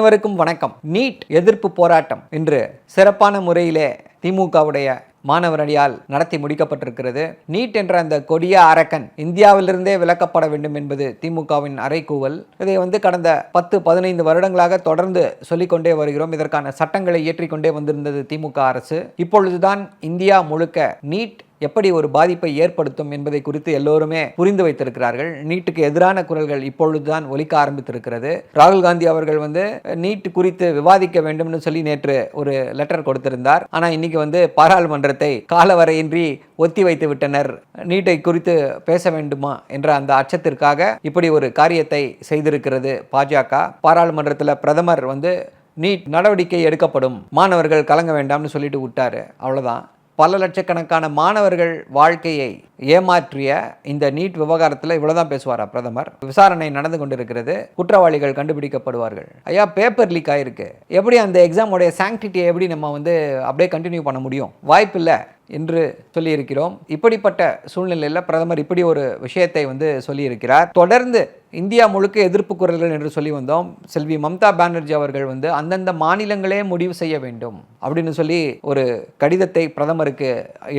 அனைவருக்கும் வணக்கம். நீட் எதிர்ப்பு போராட்டம் இன்று சிறப்பான முறையிலே திமுகவுடைய மாணவர் அணியால் நடத்தி முடிக்கப்பட்டிருக்கிறது. நீட் என்ற அந்த கொடிய அரக்கன் இந்தியாவிலிருந்தே விலக்கப்பட வேண்டும் என்பது திமுகவின் அறைகூவல். இதை கடந்த 10-15 வருடங்களாக தொடர்ந்து சொல்லிக்கொண்டே வருகிறோம். இதற்கான சட்டங்களை இயற்றிக்கொண்டே வந்திருந்தது திமுக அரசு. இப்பொழுதுதான் இந்தியா முழுக்க நீட் எப்படி ஒரு பாதிப்பை ஏற்படுத்தும் என்பதை குறித்து எல்லோருமே புரிந்து வைத்திருக்கிறார்கள். நீட்டுக்கு எதிரான குரல்கள் இப்பொழுதுதான் ஒலிக்க ஆரம்பித்திருக்கிறது. ராகுல் காந்தி அவர்கள் நீட் குறித்து விவாதிக்க வேண்டும் சொல்லி நேற்று ஒரு லெட்டர் கொடுத்திருந்தார். ஆனா இன்னைக்கு பாராளுமன்றத்தை காலவரையின்றி ஒத்தி வைத்து விட்டனர். நீட்டை குறித்து பேச வேண்டுமா என்ற அந்த அச்சத்திற்காக இப்படி ஒரு காரியத்தை செய்திருக்கிறது பாஜக. பாராளுமன்றத்தில் பிரதமர் நீட் நடவடிக்கை எடுக்கப்படும், மாணவர்கள் கலங்க வேண்டாம்னு சொல்லிட்டு விட்டாரு. அவ்வளவுதான். பல லட்சக்கணக்கான மாணவர்கள் வாழ்க்கையை ஏமாற்றிய இந்த நீட் விவகாரத்தில் இவ்வளவுதான் பேசுவாரா பிரதமர்? விசாரணை நடந்து கொண்டிருக்கிறது, குற்றவாளிகள் கண்டுபிடிக்கப்படுவார்கள். ஐயா, பேப்பர் லீக் ஆயிருக்கு, எப்படி அந்த எக்ஸாமோடைய சாங்டிட்டியை எப்படி நம்ம அப்படியே கண்டினியூ பண்ண முடியும்? வாய்ப்பில்லை என்று சொல்லியிருக்கிறோம். இப்படிப்பட்ட சூழ்நிலையில் பிரதமர் இப்படி ஒரு விஷயத்தை சொல்லியிருக்கிறார். தொடர்ந்து இந்தியா முழுக்க எதிர்ப்பு குரல்கள் என்று சொல்லி வந்தோம். செல்வி மம்தா பானர்ஜி அவர்கள் அந்தந்த மாநிலங்களே முடிவு செய்ய வேண்டும் அப்படின்னு சொல்லி ஒரு கடிதத்தை பிரதமருக்கு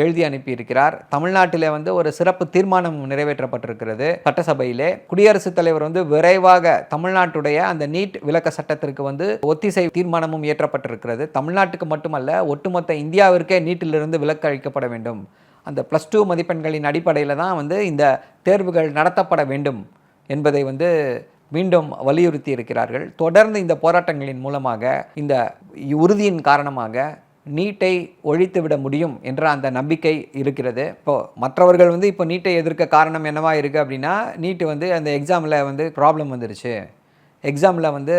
எழுதி அனுப்பியிருக்கிறார். தமிழ்நாட்டிலே ஒரு சிறப்பு தீர்மானம் நிறைவேற்றப்பட்டிருக்கிறது சட்டசபையிலே. குடியரசுத் தலைவர் விரைவாக தமிழ்நாட்டுடைய அந்த நீட் விலக்க சட்டத்திற்கு ஒத்திசை தீர்மானமும் இயற்றப்பட்டிருக்கிறது. தமிழ்நாட்டுக்கு மட்டுமல்ல, ஒட்டுமொத்த இந்தியாவிற்கே நீட்டிலிருந்து விலக்கு அளிக்கப்பட வேண்டும். அந்த +2 மதிப்பெண்களின் அடிப்படையில் தான் இந்த தேர்வுகள் நடத்தப்பட வேண்டும் என்பதை மீண்டும் வலியுறுத்தி இருக்கிறார்கள். தொடர்ந்து இந்த போராட்டங்களின் மூலமாக, இந்த உறுதியின் காரணமாக நீட்டை ஒழித்துவிட முடியும் என்ற அந்த நம்பிக்கை இருக்கிறது. இப்போது மற்றவர்கள் இப்போ நீட்டை எதிர்க்க காரணம் என்னவா இருக்குது அப்படின்னா, நீட்டு அந்த எக்ஸாமில் ப்ராப்ளம் வந்துருச்சு, எக்ஸாமில்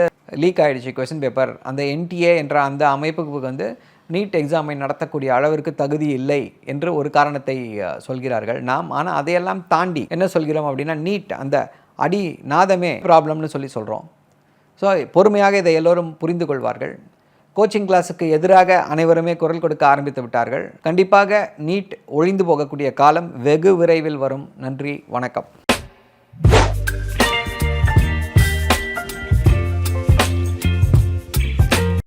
லீக் ஆகிடுச்சு கொஸ்டின் பேப்பர், அந்த NTA என்ற அந்த அமைப்புக்கு நீட் எக்ஸாமை நடத்தக்கூடிய அளவிற்கு தகுதி இல்லை என்று ஒரு காரணத்தை சொல்கிறார்கள் நாம். ஆனால் அதையெல்லாம் தாண்டி என்ன சொல்கிறோம் அப்படின்னா, நீட் அந்த அடி நாதமே ப்ராப்ளம்னு சொல்கிறோம். ஸோ பொறுமையாக இதை எல்லோரும் புரிந்து கொள்வார்கள். கோச்சிங் கிளாஸுக்கு எதிராக அனைவருமே குரல் கொடுக்க ஆரம்பித்து விட்டார்கள். கண்டிப்பாக நீட் ஒழிந்து போகக்கூடிய காலம் வெகு விரைவில் வரும். நன்றி, வணக்கம்.